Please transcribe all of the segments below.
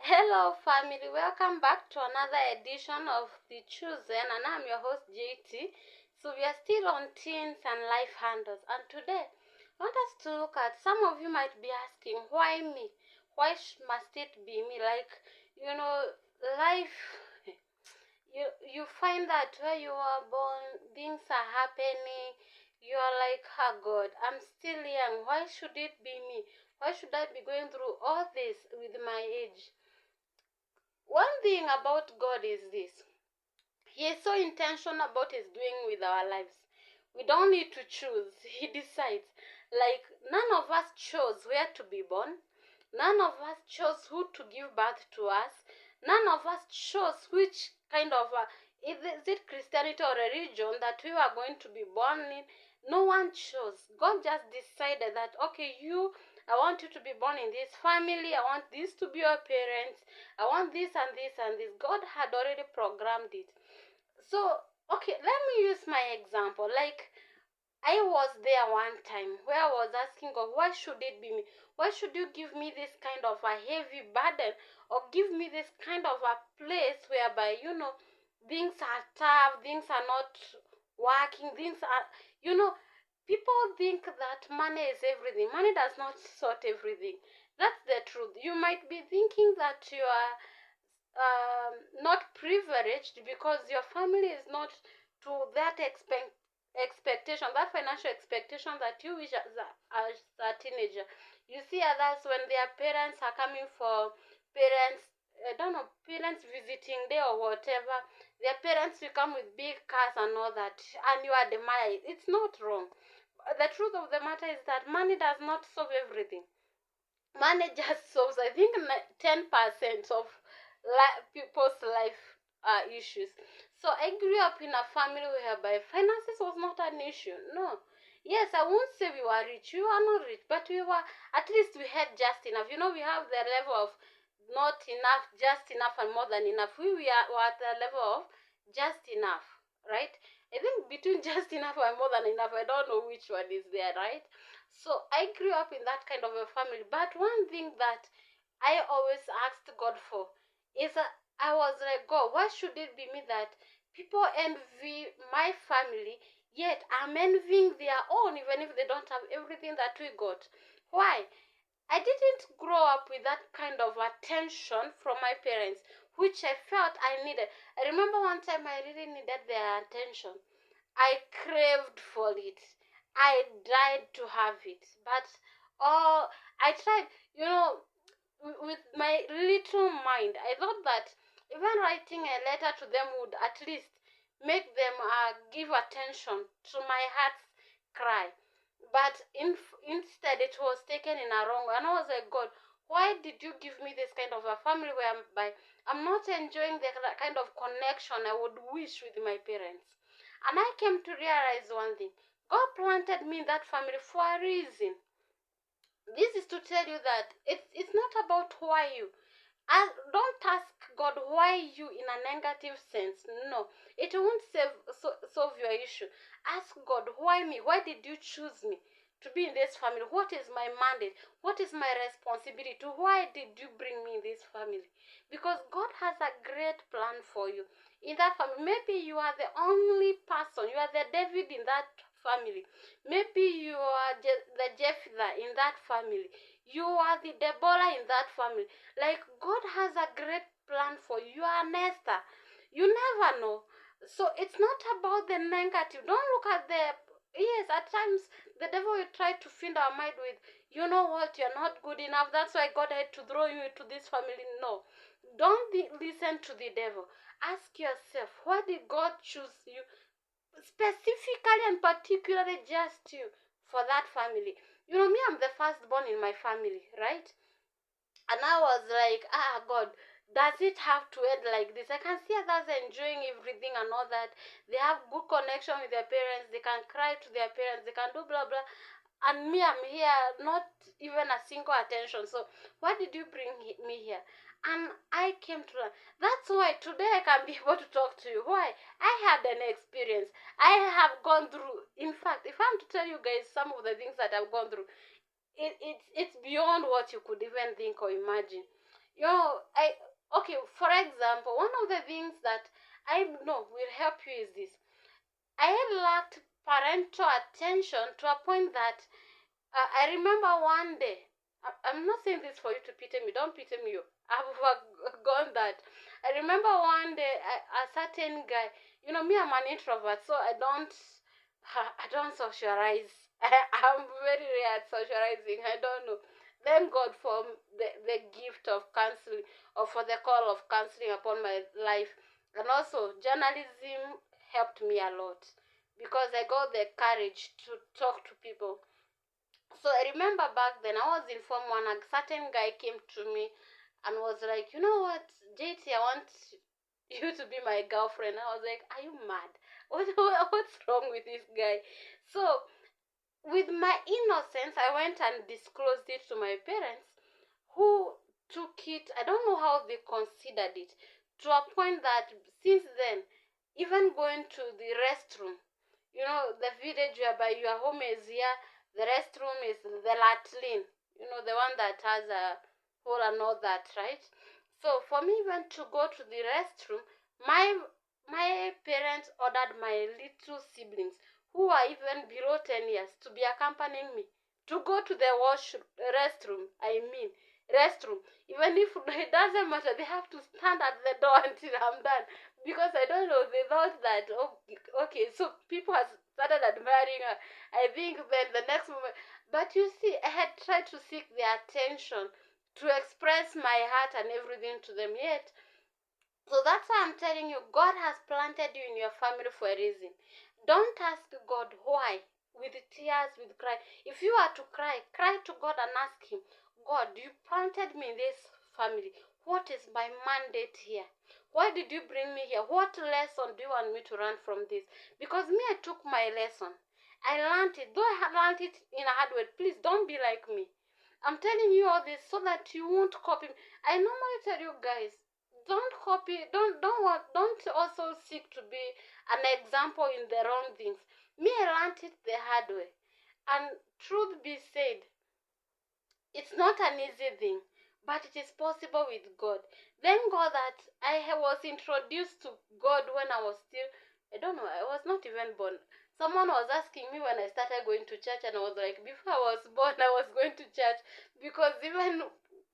Hello, family. Welcome back to another edition of The Chosen, and I'm your host, JT. So, we are still on teens and life handles, and today I want us to look at some of you might be asking, why me? Why must it be me? Life, you find that where you are born, things are happening. You are like, oh God, I'm still young. Why should it be me? Why should I be going through all this with my age? One thing about God is this: He is so intentional about His doing with our lives. We don't need to choose, He decides. Like, none of us chose where to be born, none of us chose who to give birth to us, none of us chose which kind of is it Christianity or religion that we were going to be born in. No one chose. God just decided that, okay, I want you to be born in this family, I want this to be your parents, I want this and this and this. God had already programmed it. So, okay, let me use my example. Like, I was there one time where I was asking God, why should it be me? Why should you give me this kind of a heavy burden, or give me this kind of a place whereby, things are tough, things are not working, things are, people think that money is everything. Money does not sort everything. That's the truth. You might be thinking that you are not privileged because your family is not to that expectation, that financial expectation that you wish as a teenager. You see others when their parents are coming for parents, I don't know, parents visiting day or whatever, their parents will come with big cars and all that, and you admire it. It's not wrong. The truth of the matter is that money does not solve everything. Money just solves, I think, 10% of people's life issues. So I grew up in a family whereby finances was not an issue. No. Yes, I won't say we were rich. We were not rich, but we were, at least we had just enough. We have the level of not enough, just enough, and more than enough. Were at the level of just enough, right? I think between just enough and more than enough, I don't know which one is there, right? So I grew up in that kind of a family. But one thing that I always asked God for is I was like, God, why should it be me that people envy my family, yet I'm envying their own, even if they don't have everything that we got? Why? I didn't grow up with that kind of attention from my parents, which I felt I needed. I remember one time I really needed their attention. I craved for it. I died to have it. But I tried, with my little mind. I thought that even writing a letter to them would at least make them give attention to my heart's cry. But instead, it was taken in a wrong way. And I was like, God, why did you give me this kind of a family whereby I'm not enjoying the kind of connection I would wish with my parents? And I came to realize one thing: God planted me in that family for a reason. This is to tell you that it's not about why you. Don't ask God why you in a negative sense. No, it won't solve your issue. Ask God, why me? Why did you choose me to be in this family? What is my mandate? What is my responsibility? Why did you bring me in this family? Because God has a great plan for you. In that family, maybe you are the only person, you are the David in that family. Maybe you are the Jephthah in that family. You are the Deborah in that family. Like, God has a great plan for you. You are Esther. You never know. So it's not about the negative. Don't look at the, yes, at times the devil will try to fill our mind with, you know what, you're not good enough, that's why God had to throw you into this family. No. Don't listen to the devil. Ask yourself, why did God choose you specifically and particularly just you for that family? Me, I'm the firstborn in my family, right? And I was like, God, does it have to end like this? I can see others enjoying everything and all that. They have good connection with their parents. They can cry to their parents. They can do blah, blah. And me, I'm here, not even a single attention. So why did you bring me here? And I came to learn. That's why today I can be able to talk to you. Why? I had an experience. I have gone through. In fact, if I'm to tell you guys some of the things that I've gone through, it's beyond what you could even think or imagine. Okay, for example, one of the things that I know will help you is this. I lacked parental attention to a point that I remember one day. I'm not saying this for you to pity me. Don't pity me. I've overgone that. I remember one day a certain guy. Me, I'm an introvert, so I don't socialize. I'm very rare at socializing. I don't know. Thank God for the gift of counseling, or for the call of counseling upon my life. And also, journalism helped me a lot because I got the courage to talk to people. So I remember back then I was in Form 1, a certain guy came to me and was like, you know what, JT, I want you to be my girlfriend. I was like, are you mad? What's wrong with this guy? So with my innocence, I went and disclosed it to my parents, who took it, I don't know how they considered it, to a point that since then, even going to the restroom, the village whereby your home is here, the restroom is the latrine, the one that has a hole and all that, right? So for me even to go to the restroom, my parents ordered my little siblings, who are even below 10 years, to be accompanying me to go to the restroom. Restroom. Even if it doesn't matter, they have to stand at the door until I'm done. Because I don't know, they thought that, oh, okay, so people have started admiring her. I think then the next moment, but you see, I had tried to seek their attention, to express my heart and everything to them, yet. So that's why I'm telling you, God has planted you in your family for a reason. Don't ask God why, with tears, with cry. If you are to cry, cry to God and ask Him, God, you planted me in this family. What is my mandate here? Why did you bring me here? What lesson do you want me to learn from this? Because me, I took my lesson. I learned it. Though I learned it in a hard way, please don't be like me. I'm telling you all this so that you won't copy me. I normally tell you guys, don't copy, don't also seek to be an example in the wrong things. Me, I learned it the hard way. And truth be said, it's not an easy thing, but it is possible with God. Thank God that I was introduced to God when I was still, I don't know, I was not even born. Someone was asking me when I started going to church, and I was like, before I was born, I was going to church, because even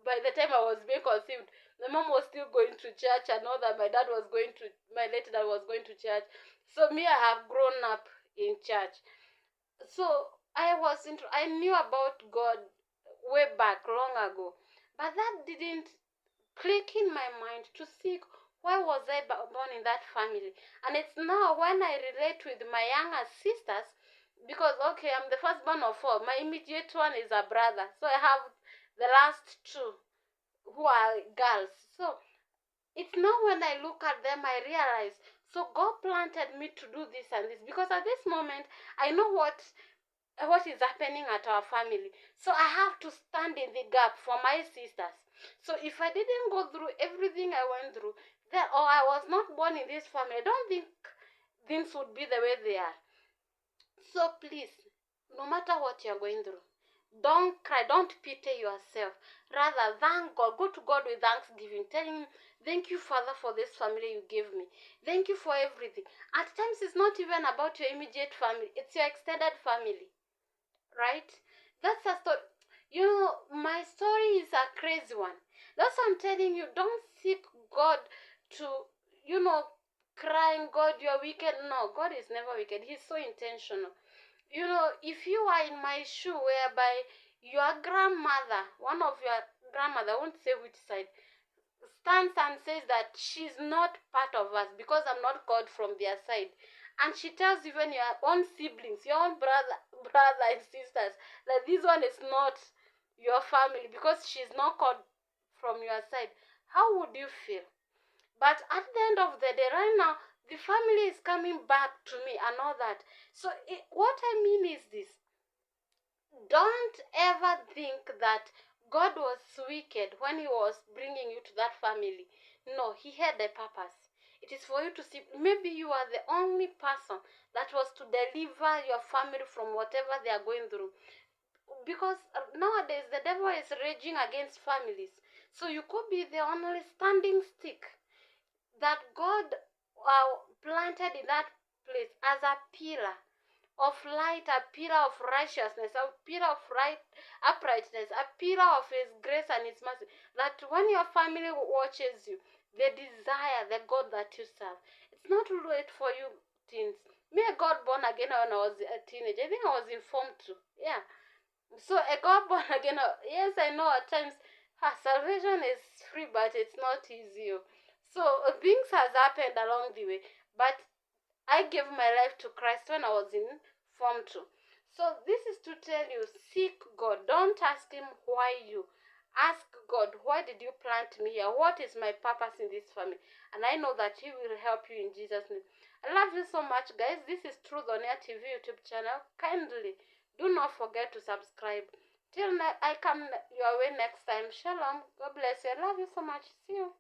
by the time I was being conceived, my mom was still going to church, and all that. My late dad was going to church. So me, I have grown up in church. So I knew about God way back long ago, but that didn't click in my mind to seek why was I born in that family. And it's now when I relate with my younger sisters, because okay, I'm the firstborn of four. My immediate one is a brother, so I have the last two who are girls. So it's now when I look at them, I realize, so God planted me to do this and this, because at this moment I know what is happening at our family. So I have to stand in the gap for my sisters. So if I didn't go through everything I went through, then, or I was not born in this family, I don't think things would be the way they are. So please, no matter what you're going through, don't cry, don't pity yourself. Rather, thank God. Go to God with thanksgiving, telling Him, thank you, Father, for this family you gave me. Thank you for everything. At times, it's not even about your immediate family, it's your extended family, right? That's a story. My story is a crazy one. That's what I'm telling you. Don't seek God to, crying, God, you're wicked. No, God is never wicked. He's so intentional. If you are in my shoe, whereby your grandmother, one of your grandmother, I won't say which side, stands and says that she's not part of us because I'm not called from their side, and she tells even your own siblings, your own brother and sisters, that this one is not your family because she's not called from your side, how would you feel? But at the end of the day, right now, the family is coming back to me and all that. So what I mean is this: don't ever think that God was wicked when He was bringing you to that family. No, He had a purpose. It is for you to see. Maybe you are the only person that was to deliver your family from whatever they are going through. Because nowadays the devil is raging against families. So you could be the only standing stick that God planted in that place as a pillar of light, a pillar of righteousness, a pillar of uprightness, a pillar of His grace and His mercy. That when your family watches you, they desire the God that you serve. It's not too late for you teens. Me, I got born again when I was a teenager. I think I was informed too. Yeah. So I got born again. Yes, I know at times salvation is free, but it's not easy. So things has happened along the way. But I gave my life to Christ when I was in Form 2. So this is to tell you, seek God. Don't ask Him why you. Ask God, why did you plant me here? What is my purpose in this family? And I know that He will help you in Jesus' name. I love you so much, guys. This is Truth on Air TV YouTube channel. Kindly do not forget to subscribe. Till I come your way next time. Shalom. God bless you. I love you so much. See you.